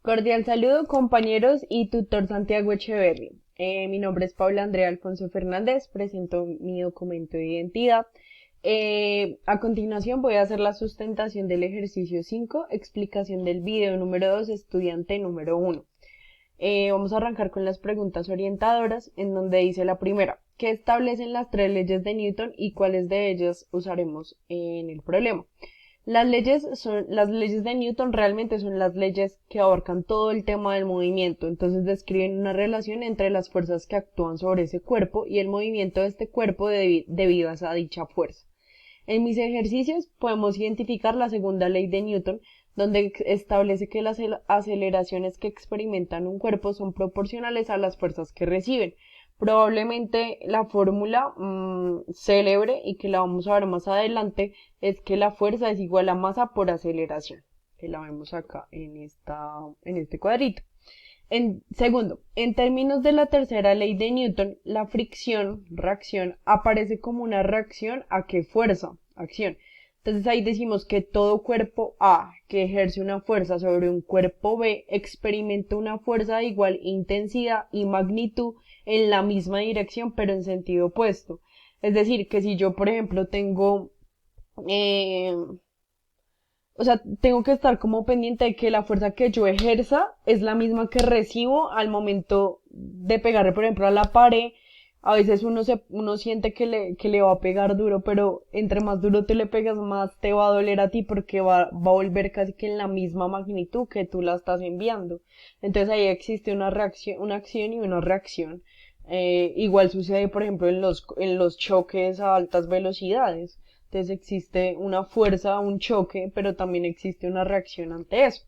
Cordial saludo, compañeros y tutor Santiago Echeverry. Mi nombre es Paula Andrea Alfonso Fernández, presento mi documento de identidad. A continuación voy a hacer la sustentación del ejercicio 5, explicación del video número 2, estudiante número 1. Vamos a arrancar con las preguntas orientadoras, en donde dice la primera: ¿qué establecen las tres leyes de Newton y cuáles de ellas usaremos en el problema? Las leyes de Newton realmente son las leyes que abarcan todo el tema del movimiento, entonces describen una relación entre las fuerzas que actúan sobre ese cuerpo y el movimiento de este cuerpo debido a dicha fuerza. En mis ejercicios podemos identificar la segunda ley de Newton, donde establece que las aceleraciones que experimentan un cuerpo son proporcionales a las fuerzas que reciben. Probablemente la fórmula célebre, y que la vamos a ver más adelante, es que la fuerza es igual a masa por aceleración, que la vemos acá en este cuadrito. Segundo, en términos de la tercera ley de Newton, la fricción, reacción, aparece como una reacción a qué fuerza, acción. Entonces ahí decimos que todo cuerpo A que ejerce una fuerza sobre un cuerpo B experimenta una fuerza de igual intensidad y magnitud en la misma dirección, pero en sentido opuesto. Es decir, que si yo, por ejemplo, eh, tengo que estar como pendiente de que la fuerza que yo ejerza es la misma que recibo al momento de pegarle, por ejemplo, a la pared. A veces uno siente que le va a pegar duro, pero entre más duro te le pegas, más te va a doler a ti porque va a volver casi que en la misma magnitud que tú la estás enviando. Entonces ahí existe una reacción, una acción y una reacción. Igual sucede, por ejemplo, en los choques a altas velocidades. Entonces existe una fuerza, un choque, pero también existe una reacción ante eso.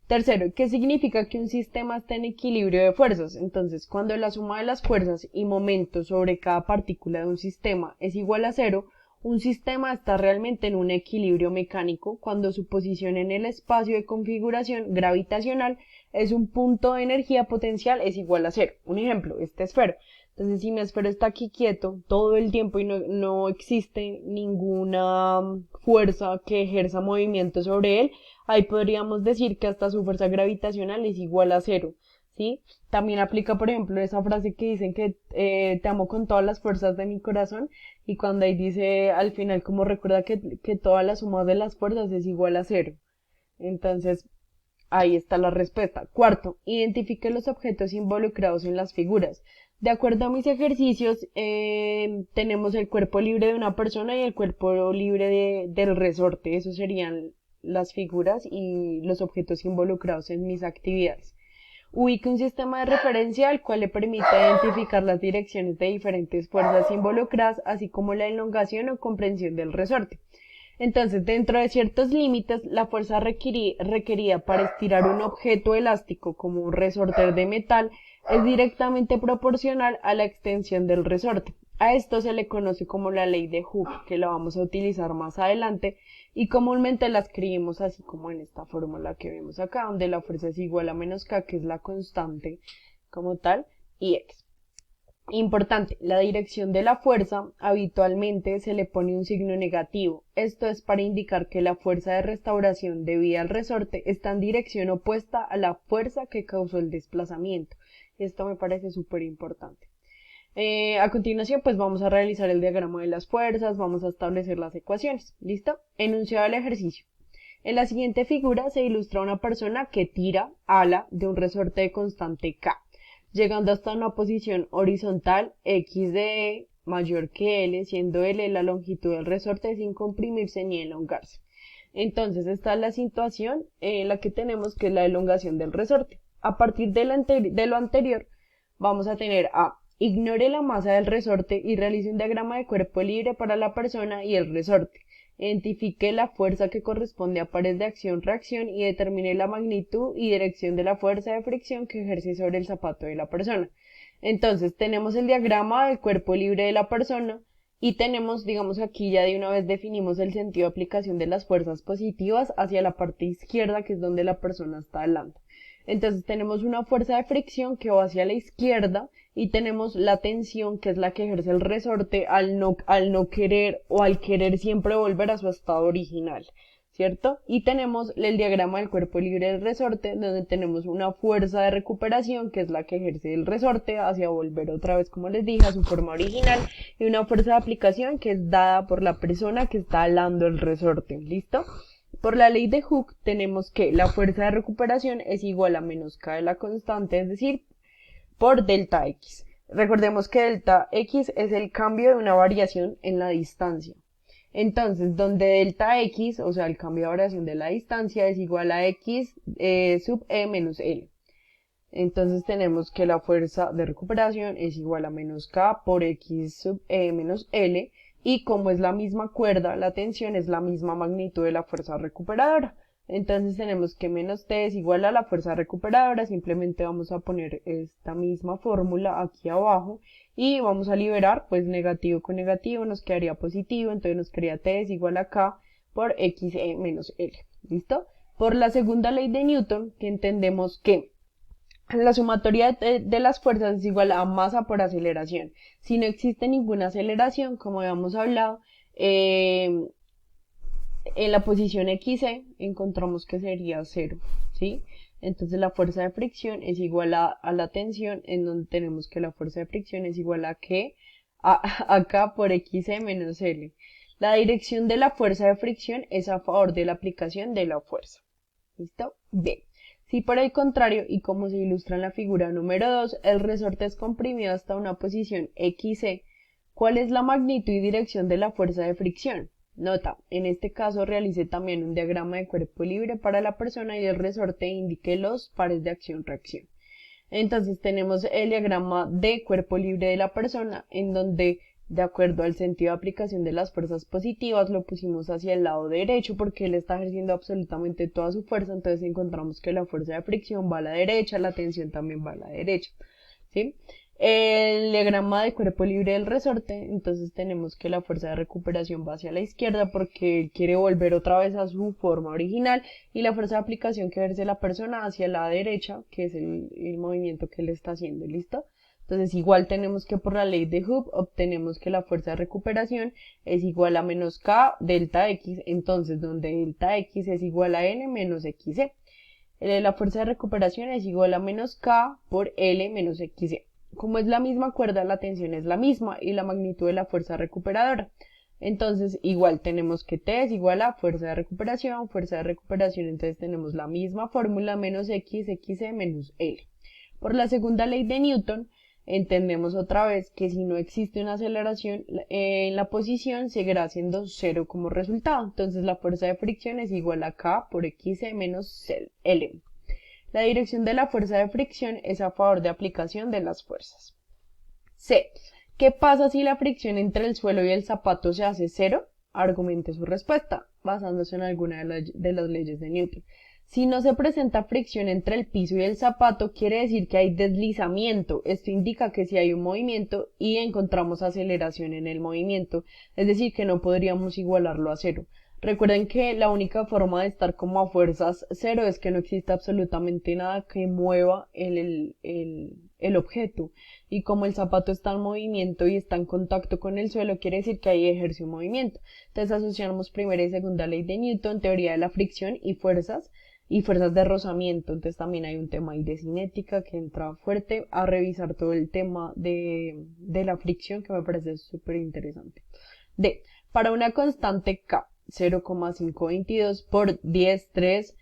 Tercero, ¿qué significa que un sistema está en equilibrio de fuerzas? Entonces, cuando la suma de las fuerzas y momentos sobre cada partícula de un sistema es igual a cero, un sistema está realmente en un equilibrio mecánico cuando su posición en el espacio de configuración gravitacional es un punto de energía potencial es igual a cero. Un ejemplo, esta esfera. Entonces, si mi esfera está aquí quieto todo el tiempo y no existe ninguna fuerza que ejerza movimiento sobre él, ahí podríamos decir que hasta su fuerza gravitacional es igual a cero, ¿sí? También aplica, por ejemplo, esa frase que dicen que te amo con todas las fuerzas de mi corazón, y cuando ahí dice al final como recuerda que toda la suma de las fuerzas es igual a cero. Entonces, ahí está la respuesta. Cuarto, identifique los objetos involucrados en las figuras. De acuerdo a mis ejercicios, tenemos el cuerpo libre de una persona y el cuerpo libre del resorte. Esos serían las figuras y los objetos involucrados en mis actividades. Ubique un sistema de referencia al cual le permita identificar las direcciones de diferentes fuerzas involucradas, así como la elongación o comprensión del resorte. Entonces, dentro de ciertos límites, la fuerza requerida para estirar un objeto elástico como un resorte de metal es directamente proporcional a la extensión del resorte. A esto se le conoce como la ley de Hooke, que la vamos a utilizar más adelante, y comúnmente la escribimos así como en esta fórmula que vemos acá, donde la fuerza es igual a menos K, que es la constante como tal, y X. Importante, la dirección de la fuerza habitualmente se le pone un signo negativo. Esto es para indicar que la fuerza de restauración debida al resorte está en dirección opuesta a la fuerza que causó el desplazamiento. Esto me parece súper importante. A continuación, pues vamos a realizar el diagrama de las fuerzas, vamos a establecer las ecuaciones. ¿Listo? Enunciado el ejercicio. En la siguiente figura se ilustra una persona que tira ala de un resorte de constante K, llegando hasta una posición horizontal X de E mayor que L, siendo L la longitud del resorte sin comprimirse ni elongarse. Entonces, esta es la situación en la que tenemos, que es la elongación del resorte. A partir de lo anterior, vamos a tener a: ignore la masa del resorte y realice un diagrama de cuerpo libre para la persona y el resorte. Identifique la fuerza que corresponde a pares de acción-reacción y determine la magnitud y dirección de la fuerza de fricción que ejerce sobre el zapato de la persona. Entonces, tenemos el diagrama del cuerpo libre de la persona y tenemos, digamos, aquí ya de una vez definimos el sentido de aplicación de las fuerzas positivas hacia la parte izquierda, que es donde la persona está hablando. Entonces, tenemos una fuerza de fricción que va hacia la izquierda y tenemos la tensión, que es la que ejerce el resorte al no querer o al querer siempre volver a su estado original, ¿cierto? Y tenemos el diagrama del cuerpo libre del resorte, donde tenemos una fuerza de recuperación, que es la que ejerce el resorte hacia volver otra vez, como les dije, a su forma original, y una fuerza de aplicación que es dada por la persona que está alando el resorte, ¿listo? Por la ley de Hooke tenemos que la fuerza de recuperación es igual a menos k de la constante, es decir, por delta x. Recordemos que delta x es el cambio de una variación en la distancia. Entonces, donde delta x, o sea, el cambio de variación de la distancia, es igual a x sub e menos l. Entonces tenemos que la fuerza de recuperación es igual a menos k por x sub e menos l, y como es la misma cuerda, la tensión es la misma magnitud de la fuerza recuperadora. Entonces tenemos que menos T es igual a la fuerza recuperadora, simplemente vamos a poner esta misma fórmula aquí abajo y vamos a liberar, pues negativo con negativo nos quedaría positivo, entonces nos quedaría T es igual a K por XE menos L, ¿listo? Por la segunda ley de Newton, que entendemos que la sumatoria de las fuerzas es igual a masa por aceleración. Si no existe ninguna aceleración, como habíamos hablado, en la posición XE encontramos que sería 0, ¿sí? Entonces la fuerza de fricción es igual a la tensión, en donde tenemos que la fuerza de fricción es igual a K por XE menos L. La dirección de la fuerza de fricción es a favor de la aplicación de la fuerza. ¿Listo? Bien. Si por el contrario, y como se ilustra en la figura número 2, el resorte es comprimido hasta una posición XE, ¿cuál es la magnitud y dirección de la fuerza de fricción? Nota, en este caso realice también un diagrama de cuerpo libre para la persona y el resorte indique los pares de acción-reacción. Entonces tenemos el diagrama de cuerpo libre de la persona, en donde de acuerdo al sentido de aplicación de las fuerzas positivas lo pusimos hacia el lado derecho porque él está ejerciendo absolutamente toda su fuerza, entonces encontramos que la fuerza de fricción va a la derecha, la tensión también va a la derecha, ¿sí? El diagrama de cuerpo libre del resorte, entonces tenemos que la fuerza de recuperación va hacia la izquierda porque él quiere volver otra vez a su forma original, y la fuerza de aplicación que ejerce la persona hacia la derecha, que es el movimiento que él está haciendo, ¿listo? Entonces igual tenemos que por la ley de Hooke obtenemos que la fuerza de recuperación es igual a menos K delta X, entonces donde delta X es igual a N menos XE. La fuerza de recuperación es igual a menos K por L menos XE. Como es la misma cuerda, la tensión es la misma y la magnitud de la fuerza recuperadora. Entonces, igual tenemos que T es igual a fuerza de recuperación, entonces tenemos la misma fórmula menos X, XE menos L. Por la segunda ley de Newton, entendemos otra vez que si no existe una aceleración en la posición, seguirá siendo 0 como resultado. Entonces, la fuerza de fricción es igual a K por XE menos L. La dirección de la fuerza de fricción es a favor de aplicación de las fuerzas. C. ¿Qué pasa si la fricción entre el suelo y el zapato se hace 0? Argumente su respuesta, basándose en alguna de las leyes de Newton. Si no se presenta fricción entre el piso y el zapato, quiere decir que hay deslizamiento. Esto indica que si hay un movimiento y encontramos aceleración en el movimiento, es decir, que no podríamos igualarlo a 0. Recuerden que la única forma de estar como a fuerzas 0 es que no exista absolutamente nada que mueva el objeto. Y como el zapato está en movimiento y está en contacto con el suelo, quiere decir que ahí ejerce un movimiento. Entonces asociamos primera y segunda ley de Newton, teoría de la fricción y fuerzas de rozamiento. Entonces también hay un tema ahí de cinética que entra fuerte a revisar todo el tema de la fricción, que me parece súper interesante. D. Para una constante K, 0,522 por 10,3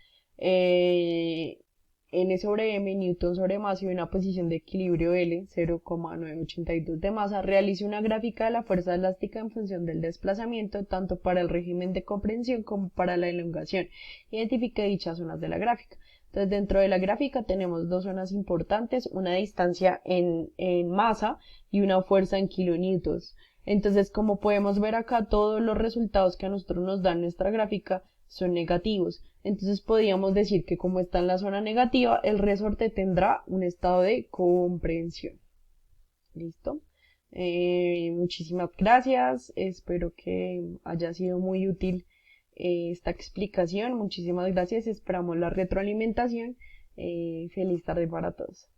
N sobre M, Newton sobre masa, y una posición de equilibrio L, 0,982 de masa, realice una gráfica de la fuerza elástica en función del desplazamiento, tanto para el régimen de comprensión como para la elongación. Identifique dichas zonas de la gráfica. Entonces, dentro de la gráfica tenemos dos zonas importantes, una distancia en masa y una fuerza en kilonewtons. Entonces, como podemos ver acá, todos los resultados que a nosotros nos dan nuestra gráfica son negativos. Entonces podríamos decir que como está en la zona negativa, el resorte tendrá un estado de comprensión. ¿Listo? Muchísimas gracias. Espero que haya sido muy útil esta explicación. Muchísimas gracias. Esperamos la retroalimentación. Feliz tarde para todos.